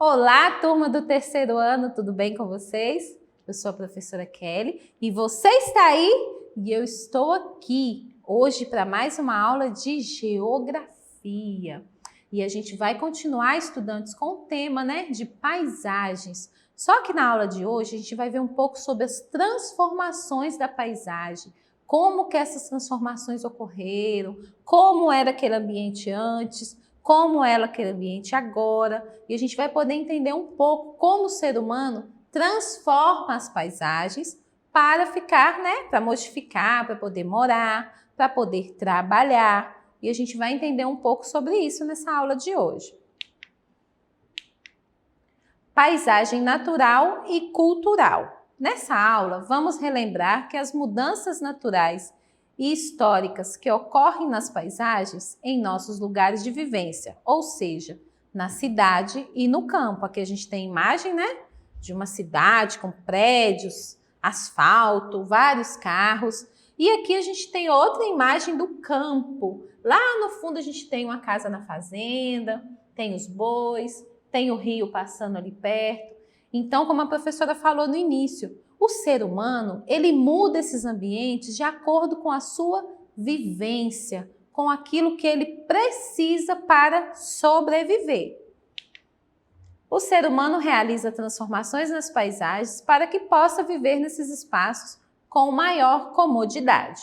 Olá, turma do terceiro ano, tudo bem com vocês? Eu sou a professora Kelly e você está aí e eu estou aqui hoje para mais uma aula de geografia. E a gente vai continuar, estudantes, com o tema, de paisagens. Só que na aula de hoje a gente vai ver um pouco sobre as transformações da paisagem, como que essas transformações ocorreram, como era aquele ambiente antes, como é aquele ambiente agora, e a gente vai poder entender um pouco como o ser humano transforma as paisagens para ficar, para modificar, para poder morar, para poder trabalhar. E a gente vai entender um pouco sobre isso nessa aula de hoje. Paisagem natural e cultural. Nessa aula, vamos relembrar que as mudanças naturais e históricas que ocorrem nas paisagens em nossos lugares de vivência, ou seja, na cidade e no campo. Aqui a gente tem imagem, de uma cidade com prédios, asfalto, vários carros. E aqui a gente tem outra imagem do campo. Lá no fundo a gente tem uma casa na fazenda, tem os bois, tem o rio passando ali perto. Então, como a professora falou no início, o ser humano, ele muda esses ambientes de acordo com a sua vivência, com aquilo que ele precisa para sobreviver. O ser humano realiza transformações nas paisagens para que possa viver nesses espaços com maior comodidade.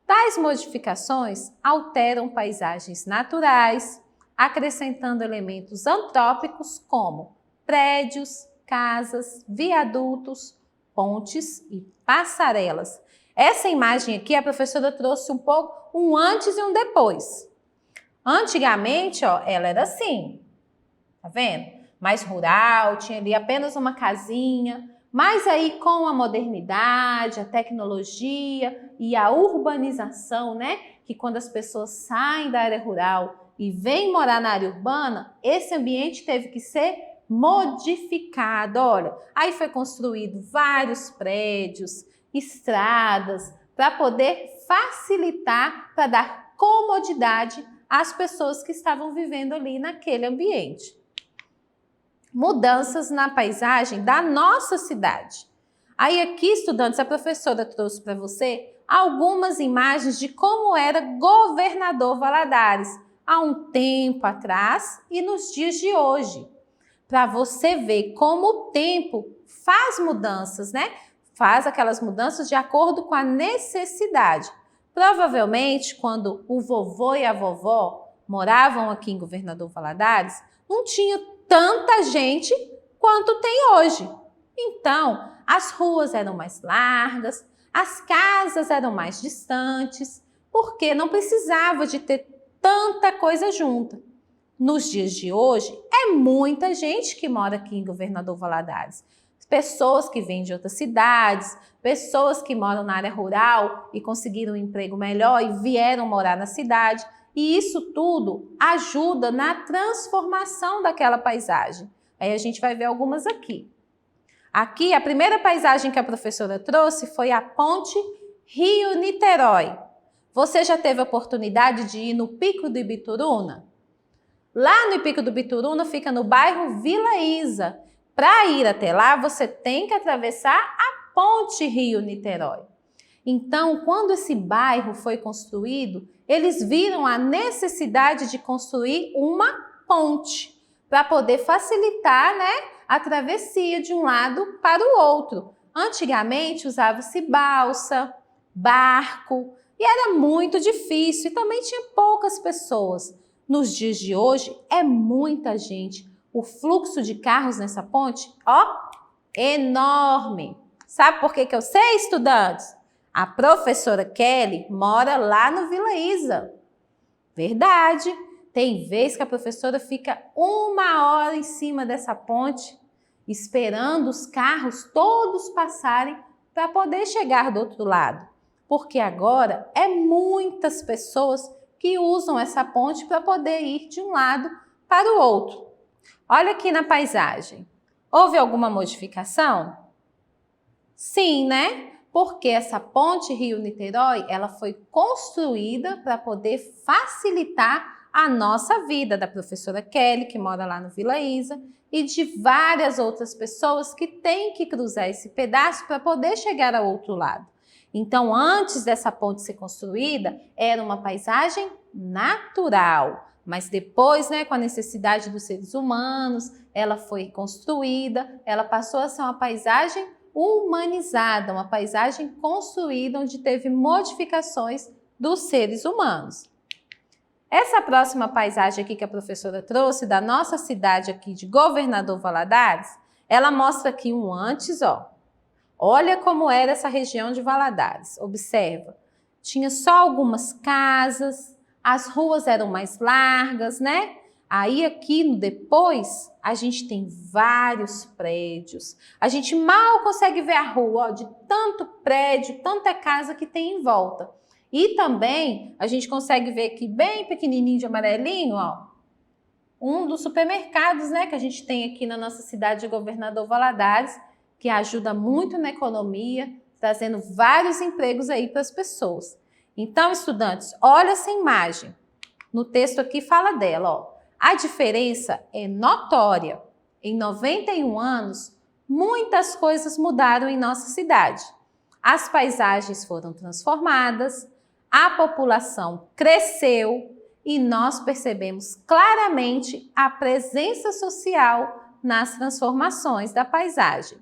Tais modificações alteram paisagens naturais, acrescentando elementos antrópicos como prédios, casas, viadutos, pontes e passarelas. Essa imagem aqui, a professora trouxe um pouco um antes e um depois. Antigamente, ela era assim, tá vendo? Mais rural, tinha ali apenas uma casinha, mas aí com a modernidade, a tecnologia e a urbanização, que quando as pessoas saem da área rural e vêm morar na área urbana, esse ambiente teve que ser modificado. Olha, aí foi construído vários prédios, estradas, para poder facilitar, para dar comodidade às pessoas que estavam vivendo ali naquele ambiente. Mudanças na paisagem da nossa cidade. Aí aqui, estudantes, a professora trouxe para você algumas imagens de como era Governador Valadares há um tempo atrás e nos dias de hoje, para você ver como o tempo faz mudanças, Faz aquelas mudanças de acordo com a necessidade. Provavelmente, quando o vovô e a vovó moravam aqui em Governador Valadares, não tinha tanta gente quanto tem hoje. Então, as ruas eram mais largas, as casas eram mais distantes, porque não precisava de ter tanta coisa junta. Nos dias de hoje, é muita gente que mora aqui em Governador Valadares. Pessoas que vêm de outras cidades, pessoas que moram na área rural e conseguiram um emprego melhor e vieram morar na cidade. E isso tudo ajuda na transformação daquela paisagem. Aí a gente vai ver algumas aqui. Aqui, a primeira paisagem que a professora trouxe foi a ponte Rio-Niterói. Você já teve a oportunidade de ir no Pico do Ibituruna? Lá no Pico do Ibituruna fica no bairro Vila Isa. Para ir até lá, você tem que atravessar a ponte Rio-Niterói. Então, quando esse bairro foi construído, eles viram a necessidade de construir uma ponte para poder facilitar, a travessia de um lado para o outro. Antigamente usava-se balsa, barco e era muito difícil e também tinha poucas pessoas. Nos dias de hoje é muita gente. O fluxo de carros nessa ponte, enorme. Sabe por que eu sei, estudantes? A professora Kelly mora lá no Vila Isa. Verdade. Tem vez que a professora fica 1 hora em cima dessa ponte, esperando os carros todos passarem para poder chegar do outro lado. Porque agora é muitas pessoas que usam essa ponte para poder ir de um lado para o outro. Olha aqui na paisagem. Houve alguma modificação? Sim, Porque essa ponte Rio-Niterói, ela foi construída para poder facilitar a nossa vida, da professora Kelly, que mora lá no Vila Isa, e de várias outras pessoas que têm que cruzar esse pedaço para poder chegar ao outro lado. Então, antes dessa ponte ser construída, era uma paisagem natural, mas depois, com a necessidade dos seres humanos, ela foi construída, ela passou a ser uma paisagem humanizada, uma paisagem construída onde teve modificações dos seres humanos. Essa próxima paisagem aqui que a professora trouxe da nossa cidade aqui de Governador Valadares, ela mostra aqui um antes, ó. Olha como era essa região de Valadares, observa. Tinha só algumas casas, as ruas eram mais largas, né? Aí aqui no depois, a gente tem vários prédios. A gente mal consegue ver a rua, ó, de tanto prédio, tanta casa que tem em volta. E também a gente consegue ver aqui bem pequenininho de amarelinho, ó, um dos supermercados, né, que a gente tem aqui na nossa cidade de Governador Valadares, que ajuda muito na economia, trazendo vários empregos aí para as pessoas. Então, estudantes, olha essa imagem. No texto aqui fala dela, ó. A diferença é notória. Em 91 anos, muitas coisas mudaram em nossa cidade. As paisagens foram transformadas, a população cresceu e nós percebemos claramente a presença social nas transformações da paisagem.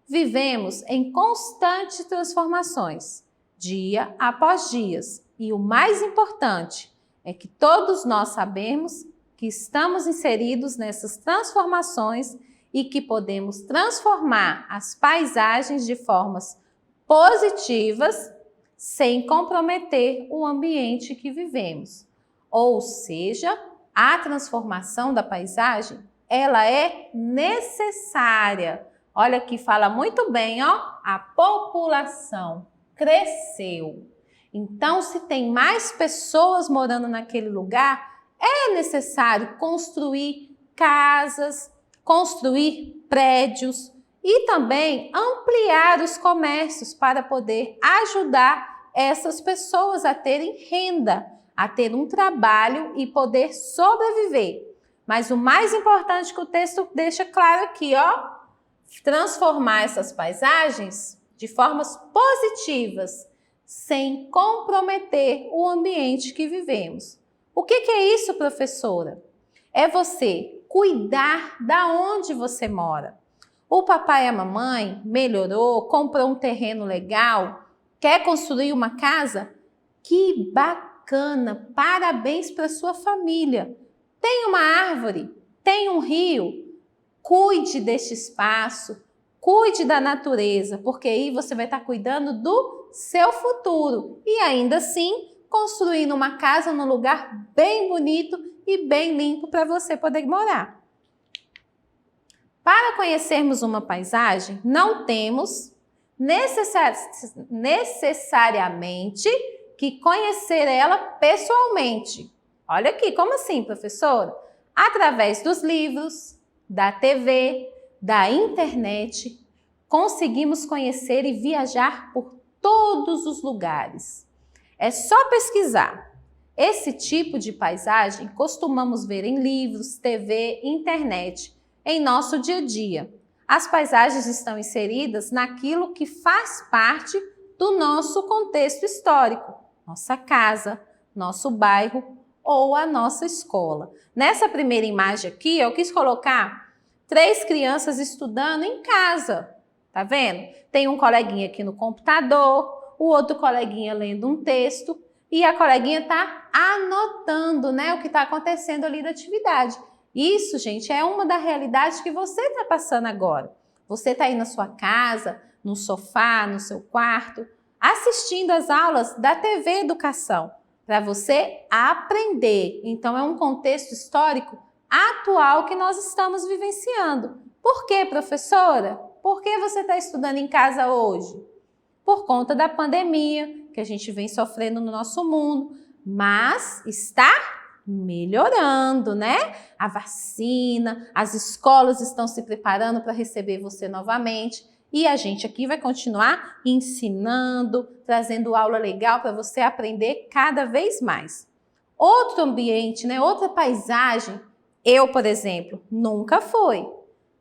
Vivemos em constantes transformações, dia após dia, e o mais importante é que todos nós sabemos que estamos inseridos nessas transformações e que podemos transformar as paisagens de formas positivas sem comprometer o ambiente que vivemos. Ou seja, a transformação da paisagem, ela é necessária. Olha aqui, fala muito bem, ó, a população cresceu. Então, se tem mais pessoas morando naquele lugar, é necessário construir casas, construir prédios e também ampliar os comércios para poder ajudar essas pessoas a terem renda, a ter um trabalho e poder sobreviver. Mas o mais importante que o texto deixa claro aqui, ó, transformar essas paisagens de formas positivas, sem comprometer o ambiente que vivemos. O que é isso, professora? É você cuidar da onde você mora. O papai e a mamãe melhorou, comprou um terreno legal, quer construir uma casa? Que bacana! Parabéns para sua família. Tem uma árvore, tem um rio. Cuide deste espaço, cuide da natureza, porque aí você vai estar cuidando do seu futuro e ainda assim construindo uma casa num lugar bem bonito e bem limpo para você poder morar. Para conhecermos uma paisagem, não temos necessariamente que conhecer ela pessoalmente. Olha aqui, como assim, professora? Através dos livros, da TV, da internet, conseguimos conhecer e viajar por todos os lugares. É só pesquisar. Esse tipo de paisagem costumamos ver em livros, TV, internet, em nosso dia a dia. As paisagens estão inseridas naquilo que faz parte do nosso contexto histórico, nossa casa, nosso bairro ou a nossa escola. Nessa primeira imagem aqui, eu quis colocar 3 crianças estudando em casa, tá vendo? Tem um coleguinha aqui no computador, o outro coleguinha lendo um texto e a coleguinha está anotando, o que está acontecendo ali da atividade. Isso, gente, é uma da realidade que você está passando agora. Você está aí na sua casa, no sofá, no seu quarto, assistindo as aulas da TV Educação, para você aprender. Então, é um contexto histórico atual que nós estamos vivenciando. Por quê, professora? Por que você está estudando em casa hoje? Por conta da pandemia que a gente vem sofrendo no nosso mundo, mas está melhorando, A vacina, as escolas estão se preparando para receber você novamente e a gente aqui vai continuar ensinando, trazendo aula legal para você aprender cada vez mais. outro ambiente, né? Outra paisagem. Eu, por exemplo, nunca fui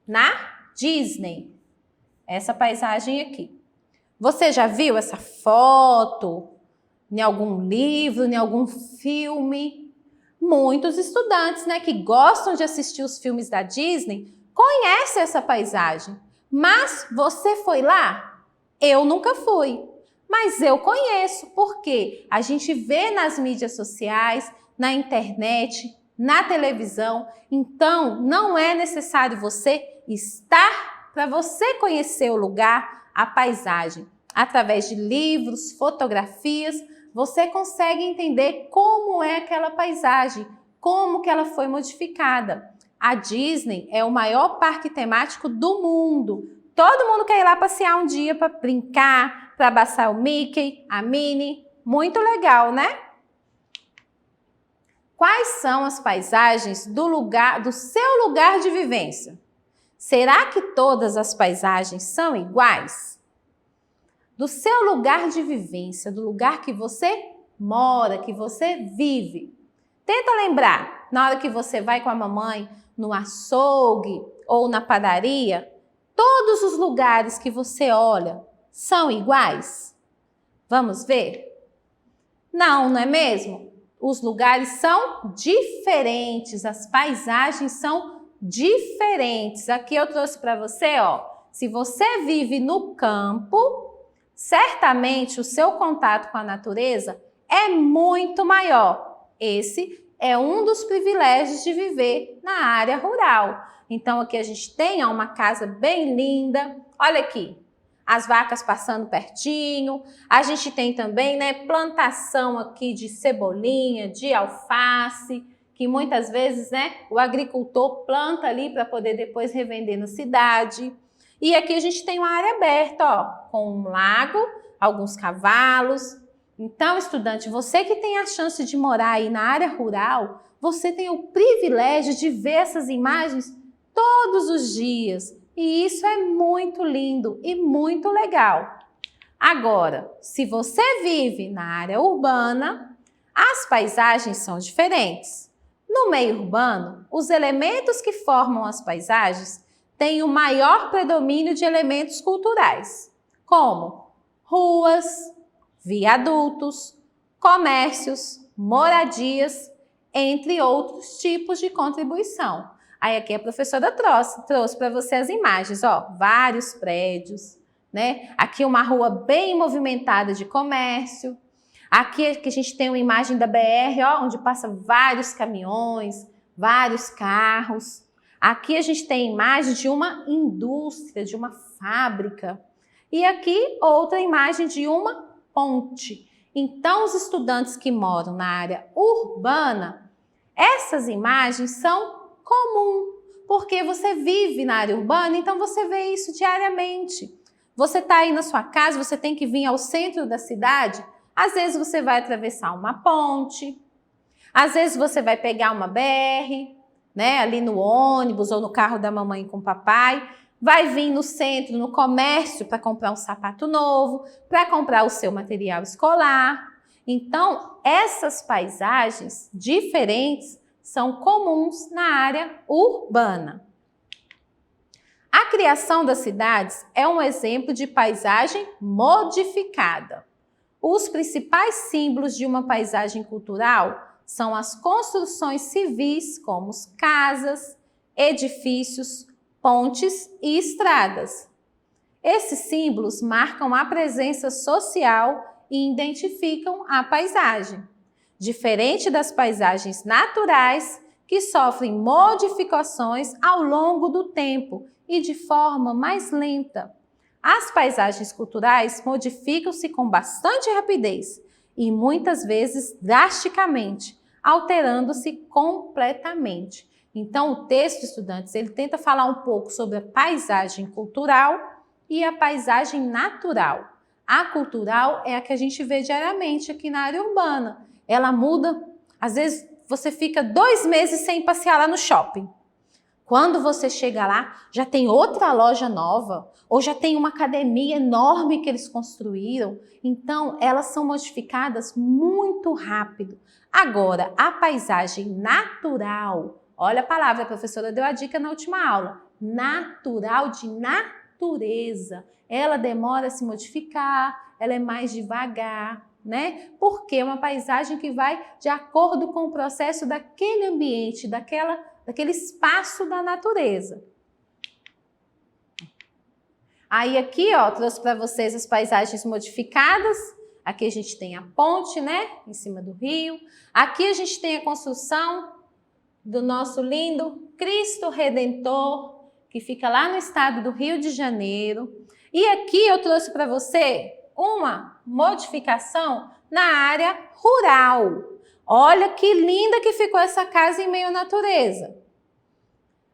na Disney. Essa paisagem aqui. Você já viu essa foto em algum livro, em algum filme? Muitos estudantes, né, que gostam de assistir os filmes da Disney, conhecem essa paisagem. Mas você foi lá? Eu nunca fui. Mas eu conheço, porque a gente vê nas mídias sociais, na internet, na televisão. Então, não é necessário você estar para você conhecer o lugar, a paisagem. Através de livros, fotografias, você consegue entender como é aquela paisagem, como que ela foi modificada. A Disney é o maior parque temático do mundo. Todo mundo quer ir lá passear um dia para brincar, para abraçar o Mickey, a Minnie. Muito legal, né? Quais são as paisagens do seu lugar de vivência? Será que todas as paisagens são iguais? Do seu lugar de vivência, do lugar que você mora, que você vive. Tenta lembrar, na hora que você vai com a mamãe no açougue ou na padaria, todos os lugares que você olha são iguais? Vamos ver? Não, não é mesmo? Os lugares são diferentes, as paisagens são diferentes. Aqui eu trouxe para você, ó, se você vive no campo, certamente o seu contato com a natureza é muito maior. Esse é um dos privilégios de viver na área rural. Então aqui a gente tem uma casa bem linda. Olha aqui, as vacas passando pertinho. A gente tem também, né, plantação aqui de cebolinha, de alface, que muitas vezes, né, o agricultor planta ali para poder depois revender na cidade. E aqui a gente tem uma área aberta, ó, com um lago, alguns cavalos. Então, estudante, você que tem a chance de morar aí na área rural, você tem o privilégio de ver essas imagens todos os dias. E isso é muito lindo e muito legal. Agora, se você vive na área urbana, as paisagens são diferentes. No meio urbano, os elementos que formam as paisagens têm o maior predomínio de elementos culturais, como ruas, viadutos, comércios, moradias, entre outros tipos de contribuição. Aí aqui a professora trouxe para você as imagens, ó, vários prédios, né? Aqui uma rua bem movimentada de comércio. Aqui que a gente tem uma imagem da BR, ó, onde passa vários caminhões, vários carros. Aqui a gente tem imagem de uma indústria, de uma fábrica. E aqui outra imagem de uma ponte. Então, os estudantes que moram na área urbana, essas imagens são comuns, porque você vive na área urbana, então você vê isso diariamente. Você está aí na sua casa, você tem que vir ao centro da cidade, às vezes você vai atravessar uma ponte, às vezes você vai pegar uma BR, né, ali no ônibus ou no carro da mamãe com o papai, vai vir no centro, no comércio para comprar um sapato novo, para comprar o seu material escolar. Então, essas paisagens diferentes são comuns na área urbana. A criação das cidades é um exemplo de paisagem modificada. Os principais símbolos de uma paisagem cultural são as construções civis, como casas, edifícios, pontes e estradas. Esses símbolos marcam a presença social e identificam a paisagem, diferente das paisagens naturais que sofrem modificações ao longo do tempo e de forma mais lenta. As paisagens culturais modificam-se com bastante rapidez e muitas vezes drasticamente, alterando-se completamente. Então, o texto, estudantes, ele tenta falar um pouco sobre a paisagem cultural e a paisagem natural. A cultural é a que a gente vê diariamente aqui na área urbana. Ela muda, às vezes você fica 2 meses sem passear lá no shopping. Quando você chega lá, já tem outra loja nova, ou já tem uma academia enorme que eles construíram. Então, elas são modificadas muito rápido. Agora, a paisagem natural, olha a palavra, a professora deu a dica na última aula, natural, de natureza. Ela demora a se modificar, ela é mais devagar, né? Porque é uma paisagem que vai de acordo com o processo daquele ambiente, daquele espaço da natureza. Aí aqui, ó, trouxe para vocês as paisagens modificadas. Aqui a gente tem a ponte, né, em cima do rio. Aqui a gente tem a construção do nosso lindo Cristo Redentor, que fica lá no estado do Rio de Janeiro. E aqui eu trouxe para você uma modificação na área rural. Olha que linda que ficou essa casa em meio à natureza.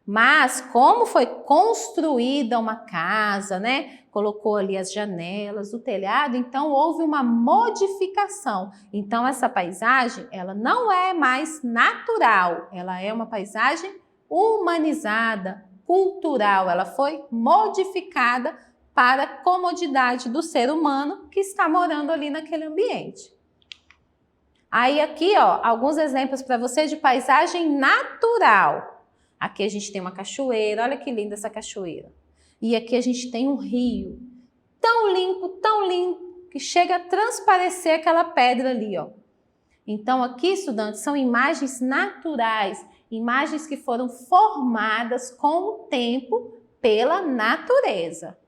Mas como foi construída uma casa, né? Colocou ali as janelas, o telhado, então houve uma modificação. Então essa paisagem, ela não é mais natural, ela é uma paisagem humanizada, cultural, ela foi modificada para a comodidade do ser humano que está morando ali naquele ambiente. Aí aqui, ó, alguns exemplos para você de paisagem natural. Aqui a gente tem uma cachoeira, olha que linda essa cachoeira. E aqui a gente tem um rio, tão limpo, que chega a transparecer aquela pedra ali, ó. Então aqui, estudantes, são imagens naturais, imagens que foram formadas com o tempo pela natureza.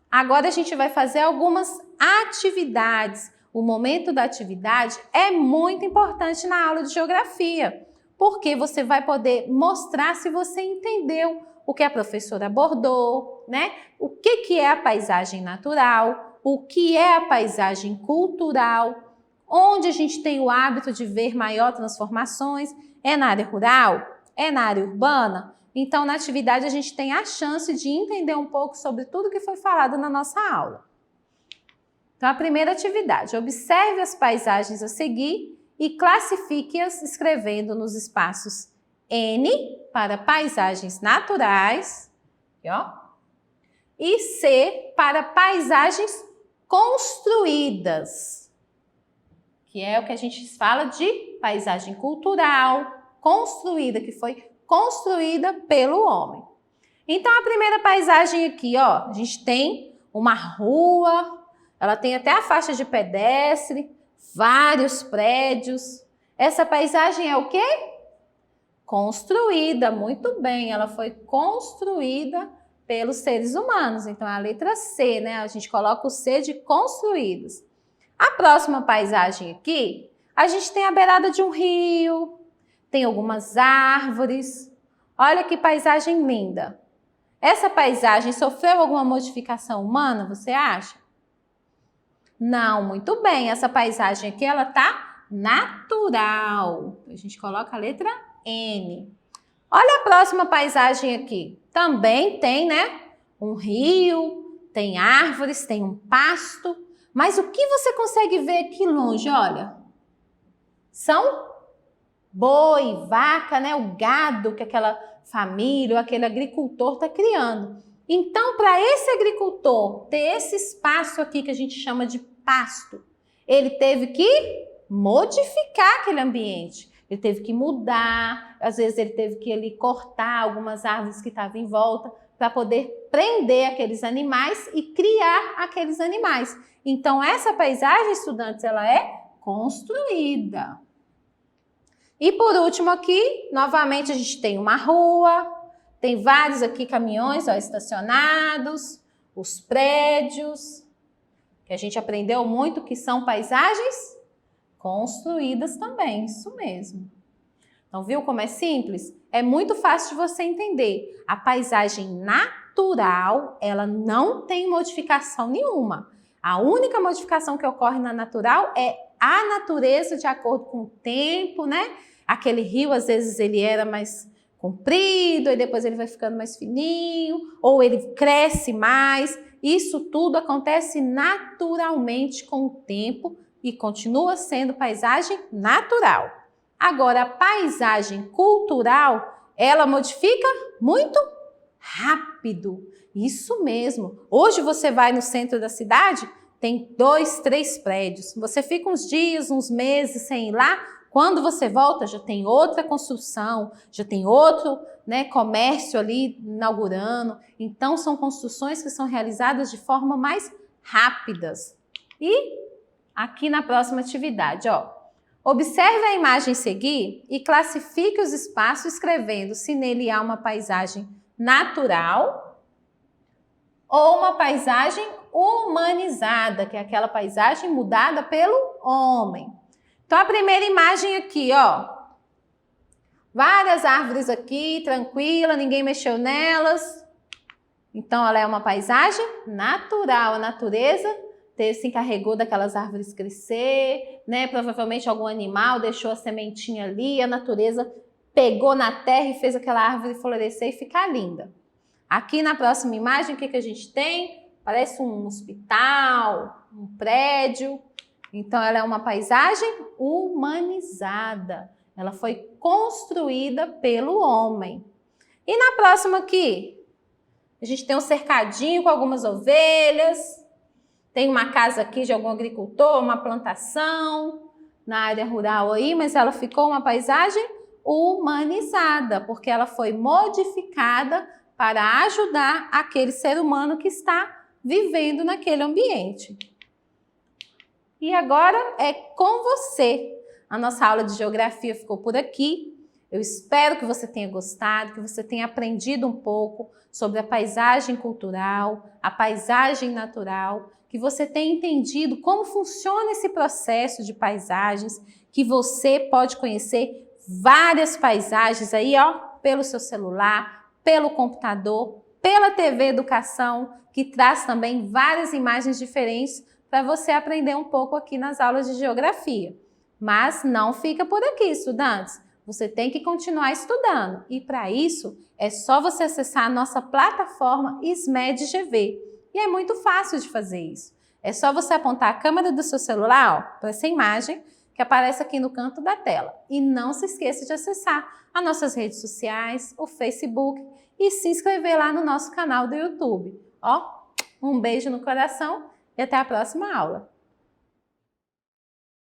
Agora a gente vai fazer algumas atividades. O momento da atividade é muito importante na aula de geografia, porque você vai poder mostrar se você entendeu o que a professora abordou, né? O que é a paisagem natural, o que é a paisagem cultural, onde a gente tem o hábito de ver maior transformações, é na área rural, é na área urbana. Então, na atividade, a gente tem a chance de entender um pouco sobre tudo que foi falado na nossa aula. Então, a primeira atividade, observe as paisagens a seguir e classifique-as escrevendo nos espaços N para paisagens naturais, ó, e C para paisagens construídas, que é o que a gente fala de paisagem cultural, construída, que foi construída pelo homem. Então, a primeira paisagem aqui, ó, a gente tem uma rua, ela tem até a faixa de pedestre, vários prédios. Essa paisagem é o quê? Construída, muito bem, ela foi construída pelos seres humanos. Então, é a letra C, né? A gente coloca o C de construídos. A próxima paisagem aqui, a gente tem a beirada de um rio, tem algumas árvores. Olha que paisagem linda. Essa paisagem sofreu alguma modificação humana, você acha? Não, muito bem. Essa paisagem aqui, ela tá natural. A gente coloca a letra N. Olha a próxima paisagem aqui. Também tem, né? Um rio, tem árvores, tem um pasto. Mas o que você consegue ver aqui longe? Olha, são boi, vaca, né? O gado que aquela família ou aquele agricultor está criando. Então, para esse agricultor ter esse espaço aqui que a gente chama de pasto, ele teve que modificar aquele ambiente. Ele teve que mudar, às vezes ele teve que ali cortar algumas árvores que estavam em volta para poder prender aqueles animais e criar aqueles animais. Então, essa paisagem, estudantes, ela é construída. E por último aqui, novamente a gente tem uma rua, tem vários aqui caminhões, ó, estacionados, os prédios, que a gente aprendeu muito que são paisagens construídas também, isso mesmo. Então, viu como é simples? É muito fácil de você entender. A paisagem natural, ela não tem modificação nenhuma. A única modificação que ocorre na natural é a natureza de acordo com o tempo, né? Aquele rio, às vezes, ele era mais comprido, e depois ele vai ficando mais fininho, ou ele cresce mais. Isso tudo acontece naturalmente com o tempo e continua sendo paisagem natural. Agora, a paisagem cultural, ela modifica muito rápido. Isso mesmo. Hoje você vai no centro da cidade, tem 2, 3 prédios. Você fica uns dias, uns meses sem ir lá. Quando você volta, já tem outra construção, já tem outro, né, comércio ali inaugurando. Então, são construções que são realizadas de forma mais rápidas. E aqui na próxima atividade, ó, observe a imagem a seguir e classifique os espaços escrevendo se nele há uma paisagem natural ou uma paisagem humanizada, que é aquela paisagem mudada pelo homem. Então, a primeira imagem aqui, ó. Várias árvores aqui, tranquila, ninguém mexeu nelas. Então, ela é uma paisagem natural. A natureza se encarregou daquelas árvores crescer, né? Provavelmente algum animal deixou a sementinha ali, a natureza pegou na terra e fez aquela árvore florescer e ficar linda. Aqui na próxima imagem, o que a gente tem? Parece um hospital, um prédio. Então, ela é uma paisagem humanizada. Ela foi construída pelo homem. E na próxima aqui, a gente tem um cercadinho com algumas ovelhas. Tem uma casa aqui de algum agricultor, uma plantação na área rural aí, mas ela ficou uma paisagem humanizada, porque ela foi modificada para ajudar aquele ser humano que está vivendo naquele ambiente. E agora é com você. A nossa aula de geografia ficou por aqui. Eu espero que você tenha gostado, que você tenha aprendido um pouco sobre a paisagem cultural, a paisagem natural, que você tenha entendido como funciona esse processo de paisagens, que você pode conhecer várias paisagens aí, ó, pelo seu celular, pelo computador, pela TV Educação, que traz também várias imagens diferentes para você aprender um pouco aqui nas aulas de geografia. Mas não fica por aqui, estudantes. Você tem que continuar estudando. E para isso, é só você acessar a nossa plataforma SMED-GV. E é muito fácil de fazer isso. É só você apontar a câmera do seu celular para essa imagem que aparece aqui no canto da tela. E não se esqueça de acessar as nossas redes sociais, o Facebook e se inscrever lá no nosso canal do YouTube. Ó, um beijo no coração e até a próxima aula.